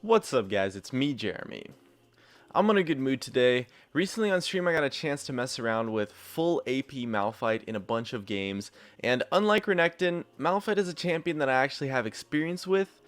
What's up guys, it's me Jeremy. I'm in a good mood today. Recently on stream I got a chance to mess around with full AP Malphite in a bunch of games, and unlike Renekton, Malphite is a champion that I actually have experience with,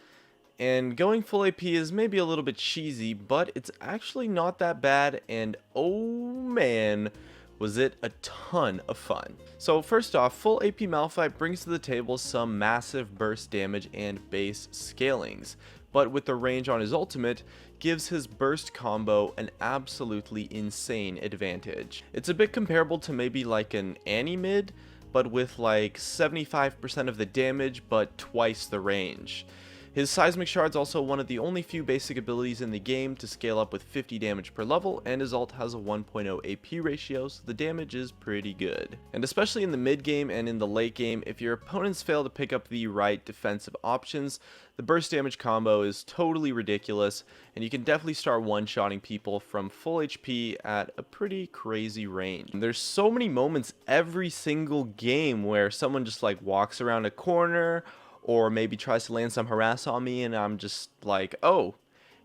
and going full AP is maybe a little bit cheesy, but it's actually not that bad, and oh man, was it a ton of fun. So first off, full AP Malphite brings to the table some massive burst damage and base scalings, but with the range on his ultimate, gives his burst combo an absolutely insane advantage. It's a bit comparable to maybe like an Annie mid, but with like 75% of the damage but twice the range. His Seismic Shard's also one of the only few basic abilities in the game to scale up with 50 damage per level, and his ult has a 1.0 AP ratio, so the damage is pretty good. And especially in the mid game and in the late game, if your opponents fail to pick up the right defensive options, the burst damage combo is totally ridiculous, and you can definitely start one-shotting people from full HP at a pretty crazy range. And there's so many moments every single game where someone just like walks around a corner, or maybe tries to land some harass on me, and I'm just like, oh,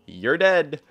you're dead.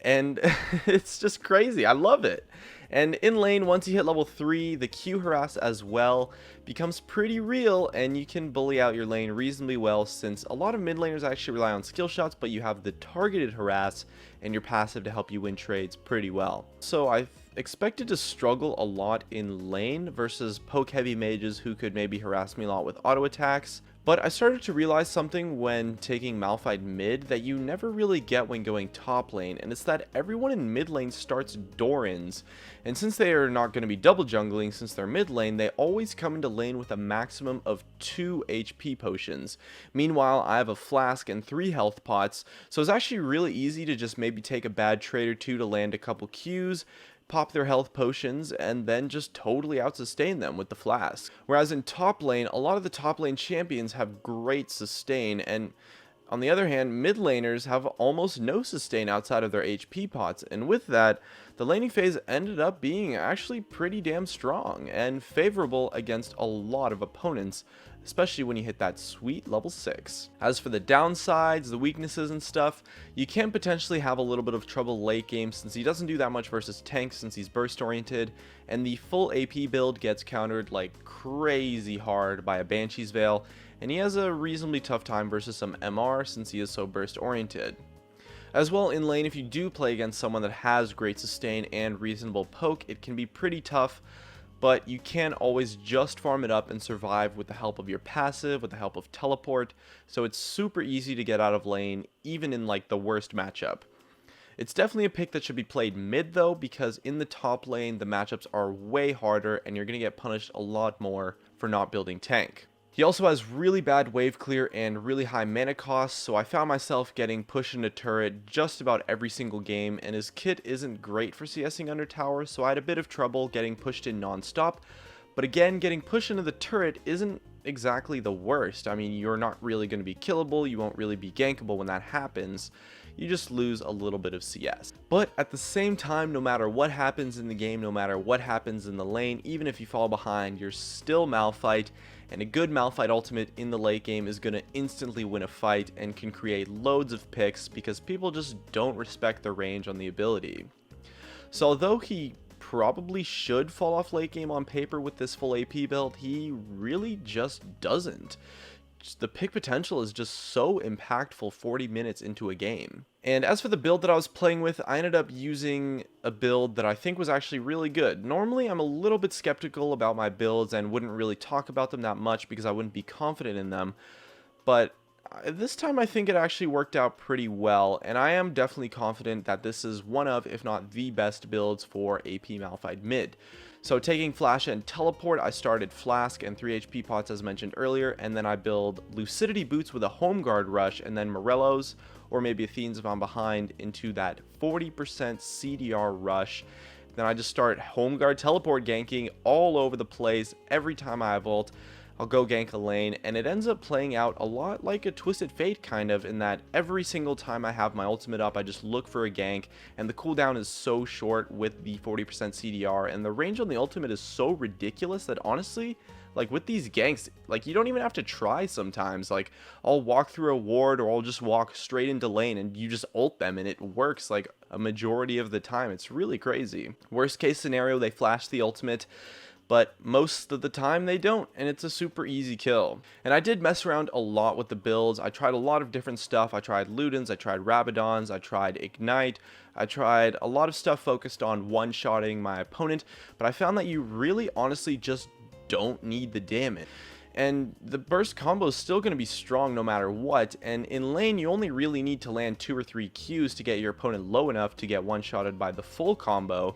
And it's just crazy. I love it. And in lane, once you hit level 3, the Q harass as well becomes pretty real, and you can bully out your lane reasonably well, since a lot of mid laners actually rely on skill shots, but you have the targeted harass and your passive to help you win trades pretty well. So I've expected to struggle a lot in lane versus poke heavy mages who could maybe harass me a lot with auto attacks. But I started to realize something when taking Malphite mid that you never really get when going top lane, and it's that everyone in mid lane starts Dorans, and since they are not going to be double jungling since they're mid lane, they always come into lane with a maximum of 2 HP potions. Meanwhile, I have a flask and 3 health pots, so it's actually really easy to just maybe take a bad trade or two to land a couple Qs, pop their health potions, and then just totally out-sustain them with the flask. Whereas in top lane, a lot of the top lane champions have great sustain, and on the other hand, mid laners have almost no sustain outside of their HP pots, and with that, the laning phase ended up being actually pretty damn strong and favorable against a lot of opponents, especially when you hit that sweet level 6. As for the downsides, the weaknesses and stuff, you can potentially have a little bit of trouble late game since he doesn't do that much versus tanks since he's burst oriented, and the full AP build gets countered like crazy hard by a Banshee's Veil, and he has a reasonably tough time versus some MR since he is so burst oriented. As well, in lane, if you do play against someone that has great sustain and reasonable poke, it can be pretty tough, but you can always just farm it up and survive with the help of your passive, with the help of teleport, so it's super easy to get out of lane, even in like the worst matchup. It's definitely a pick that should be played mid though, because in the top lane, the matchups are way harder, and you're going to get punished a lot more for not building tank. He also has really bad wave clear and really high mana costs, so I found myself getting pushed into turret just about every single game, and his kit isn't great for CSing under tower, so I had a bit of trouble getting pushed in non-stop. But again, getting pushed into the turret isn't exactly the worst. I mean, you're not really going to be killable, you won't really be gankable when that happens. You just lose a little bit of CS. But at the same time, no matter what happens in the game, no matter what happens in the lane, even if you fall behind, you're still Malphite, and a good Malphite ultimate in the late game is going to instantly win a fight and can create loads of picks because people just don't respect the range on the ability. So although he probably should fall off late game on paper with this full AP build, he really just doesn't. The pick potential is just so impactful 40 minutes into a game. And as for the build that I was playing with, I ended up using a build that I think was actually really good. Normally I'm a little bit skeptical about my builds and wouldn't really talk about them that much because I wouldn't be confident in them, but this time I think it actually worked out pretty well, and I am definitely confident that this is one of, if not the best builds for AP Malphite mid. So taking Flash and Teleport, I started Flask and 3 HP pots as mentioned earlier, and then I build Lucidity Boots with a Home Guard Rush, and then Morellos, or maybe Athenes if I'm behind, into that 40% CDR rush. Then I just start Home Guard Teleport ganking all over the place every time I have ult. I'll go gank a lane, and it ends up playing out a lot like a Twisted Fate kind of, in that every single time I have my ultimate up, I just look for a gank, and the cooldown is so short with the 40% CDR, and the range on the ultimate is so ridiculous that honestly, like with these ganks, like you don't even have to try sometimes. Like I'll walk through a ward or I'll just walk straight into lane and you just ult them and it works like a majority of the time. It's really crazy. Worst case scenario, they flash the ultimate, but most of the time they don't, and it's a super easy kill. And I did mess around a lot with the builds. I tried a lot of different stuff. I tried Ludens, I tried Rabadons, I tried Ignite, I tried a lot of stuff focused on one-shotting my opponent, but I found that you really honestly just don't need the damage. And the burst combo is still going to be strong no matter what, and in lane you only really need to land 2 or 3 Qs to get your opponent low enough to get one-shotted by the full combo.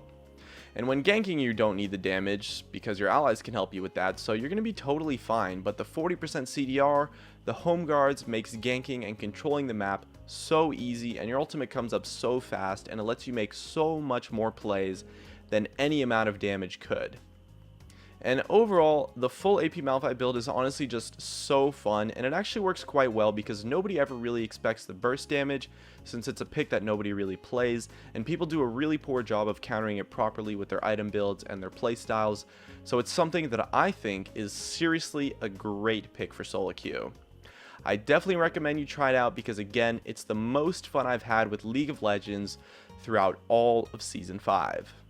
And when ganking, you don't need the damage because your allies can help you with that, so you're going to be totally fine. But the 40% CDR, the home guards makes ganking and controlling the map so easy, and your ultimate comes up so fast, and it lets you make so much more plays than any amount of damage could. And overall, the full AP Malphite build is honestly just so fun, and it actually works quite well because nobody ever really expects the burst damage, since it's a pick that nobody really plays, and people do a really poor job of countering it properly with their item builds and their playstyles, so it's something that I think is seriously a great pick for solo queue. I definitely recommend you try it out because again, it's the most fun I've had with League of Legends throughout all of Season 5.